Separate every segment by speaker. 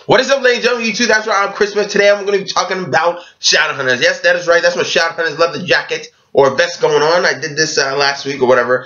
Speaker 1: What is up, ladies and gentlemen, YouTube? That's right, I'm Christmas. Today I'm going to be talking about Shadowhunters. Yes, that is right. That's my Shadowhunters leather jacket or vest going on. I did this last week or whatever.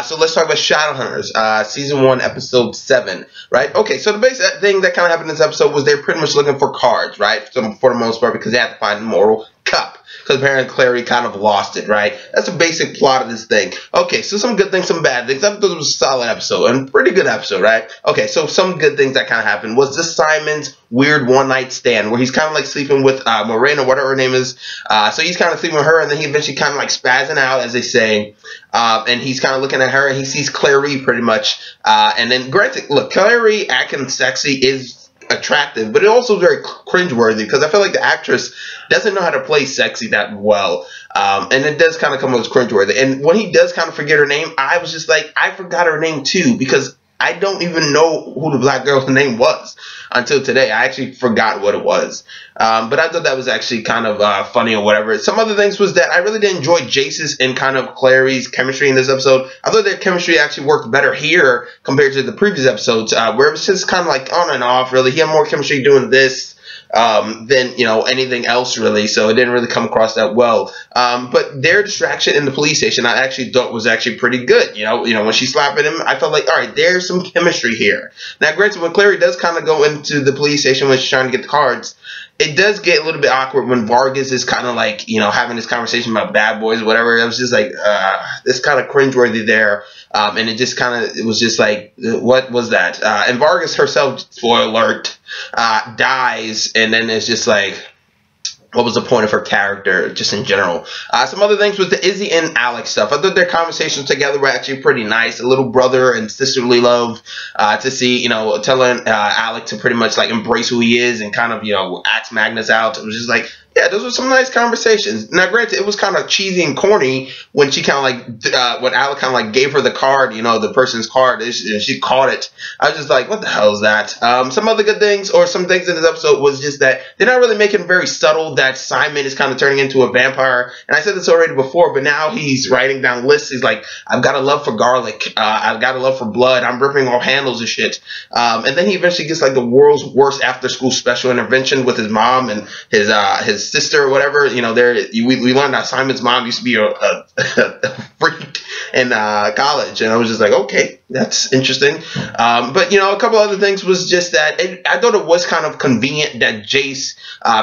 Speaker 1: So let's talk about Shadowhunters, Season 1, Episode 7, right? Okay, so the basic thing that kind of happened in this episode was they're pretty much looking for cards, right? So, for the most part, because they have to find the moral cup. Because apparently Clary kind of lost it, right? That's the basic plot of this thing. Okay, so some good things, some bad things. I thought it was a solid episode, and pretty good episode, right? Okay, so some good things that kind of happened was this Simon's weird one-night stand, where he's kind of like sleeping with Morena, whatever her name is. So he's kind of sleeping with her, and then he eventually kind of like spazzing out, as they say. And he's kind of looking at her, and he sees Clary pretty much. And then, granted, look, Clary acting sexy is attractive, but it also is very cringeworthy because I feel like the actress doesn't know how to play sexy that well, and it does kind of come as cringeworthy. And when he does kind of forget her name, I was just like, I forgot her name too, because I don't even know who the black girl's name was until today. I actually forgot what it was. But I thought that was actually kind of funny or whatever. Some other things was that I really did enjoy Jace's and kind of Clary's chemistry in this episode. I thought their chemistry actually worked better here compared to the previous episodes, where it was just kind of like on and off, really. He had more chemistry doing this than, you know, anything else really, so it didn't really come across that well. But their distraction in the police station I actually thought was actually pretty good. You know, when she's slapping him, I felt like, all right, there's some chemistry here. Now, granted, when Clary does kind of go into the police station when she's trying to get the cards, it does get a little bit awkward when Vargas is kind of like, you know, having this conversation about bad boys or whatever. It was just like, this kind of cringeworthy there. And it just kind of, it was just like, what was that? And Vargas herself, spoiler alert, dies. And then it's just like, what was the point of her character, just in general? Some other things was the Izzy and Alex stuff. I thought their conversations together were actually pretty nice. A little brother and sisterly love to see, you know, telling Alex to pretty much like embrace who he is and kind of, you know, ask Magnus out. It was just like, yeah, those were some nice conversations. Now, granted, it was kind of cheesy and corny when she kind of like, when Alex kind of like gave her the card, you know, the person's card, and she caught it. I was just like, what the hell is that? Some other good things, or some things in this episode was just that they're not really making it very subtle that Simon is kind of turning into a vampire. And I said this already before, but now he's writing down lists. He's like, I've got a love for garlic. I've got a love for blood. I'm ripping off handles and shit. And then he eventually gets like the world's worst after-school special intervention with his mom and his sister or whatever. You know, we learned that Simon's mom used to be a freak in college, and I was just like, okay, that's interesting. But, you know, a couple other things was just that I thought it was kind of convenient that Jace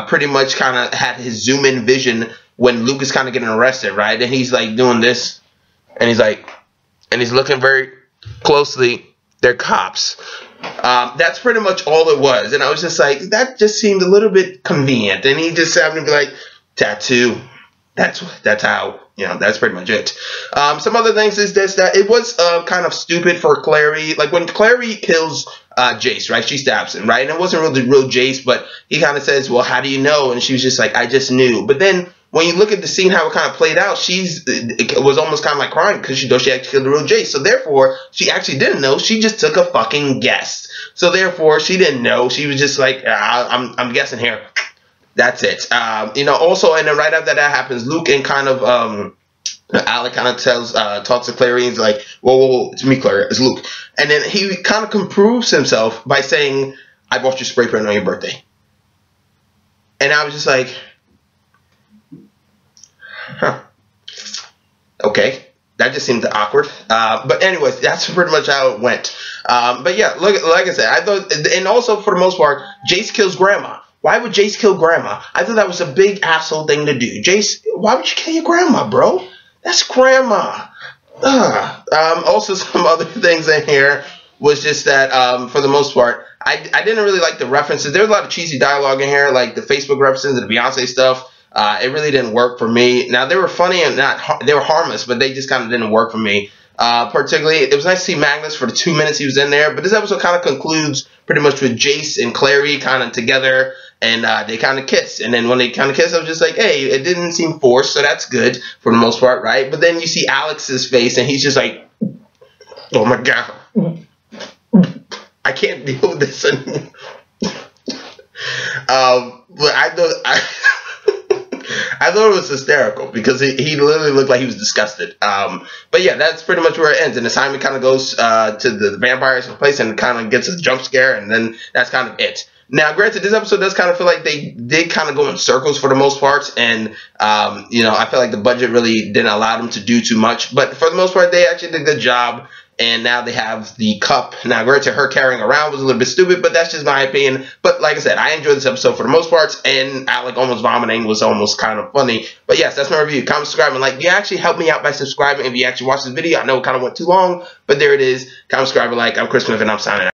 Speaker 1: pretty much kind of had his zoom-in vision when Luke is kind of getting arrested, right? And he's like doing this, and he's like, and he's looking very closely. They're cops. That's pretty much all it was. And I was just like, that just seemed a little bit convenient. And he just happened to be like, tattoo. That's how, you know, that's pretty much it. Some other things is this, that it was kind of stupid for Clary. Like when Clary kills Jace, right? She stabs him, right? And it wasn't really real Jace, but he kind of says, well, how do you know? And she was just like, I just knew. But then when you look at the scene, how it kind of played out, it was almost kind of like crying because she thought she actually killed the real Jace. So therefore, she actually didn't know. She just took a fucking guess. So therefore, she didn't know. She was just like, I'm guessing here. That's it. You know, also, and then right after that happens, Luke and kind of Alec kind of talks to Clary, and he's like, whoa, it's me, Clary, it's Luke. And then he kind of comproves himself by saying, I bought you spray paint on your birthday. And I was just like, huh. Okay. That just seemed awkward. But anyways, that's pretty much how it went. But yeah, look, like I said, I thought, and also for the most part, Jace kills Grandma. Why would Jace kill Grandma? I thought that was a big asshole thing to do. Jace, why would you kill your grandma, bro? That's Grandma. Also, some other things in here was just that, for the most part, I didn't really like the references. There was a lot of cheesy dialogue in here, like the Facebook references and the Beyonce stuff. It really didn't work for me. Now, they were funny and they were harmless, but they just kind of didn't work for me. Particularly, it was nice to see Magnus for the 2 minutes he was in there, but this episode kind of concludes pretty much with Jace and Clary kind of together, and they kind of kiss. And then when they kind of kiss, I was just like, hey, it didn't seem forced, so that's good for the most part, right? But then you see Alex's face, and he's just like, oh my god, I can't deal with this anymore. But I thought it was hysterical because he literally looked like he was disgusted. But yeah, that's pretty much where it ends. And Simon kind of goes to the vampire's place and kind of gets a jump scare, and then that's kind of it. Now, granted, this episode does kind of feel like they did kind of go in circles for the most part, and you know, I feel like the budget really didn't allow them to do too much. But for the most part, they actually did a good job. And now they have the cup. Now, granted, her carrying around was a little bit stupid, but that's just my opinion. But like I said, I enjoyed this episode for the most part, and Alec almost vomiting was almost kind of funny. But yes, that's my review. Comment, subscribe, and like. You actually help me out by subscribing if you actually watch this video. I know it kind of went too long, but there it is. Comment, subscribe, and like. I'm Chris Smith, and I'm signing out.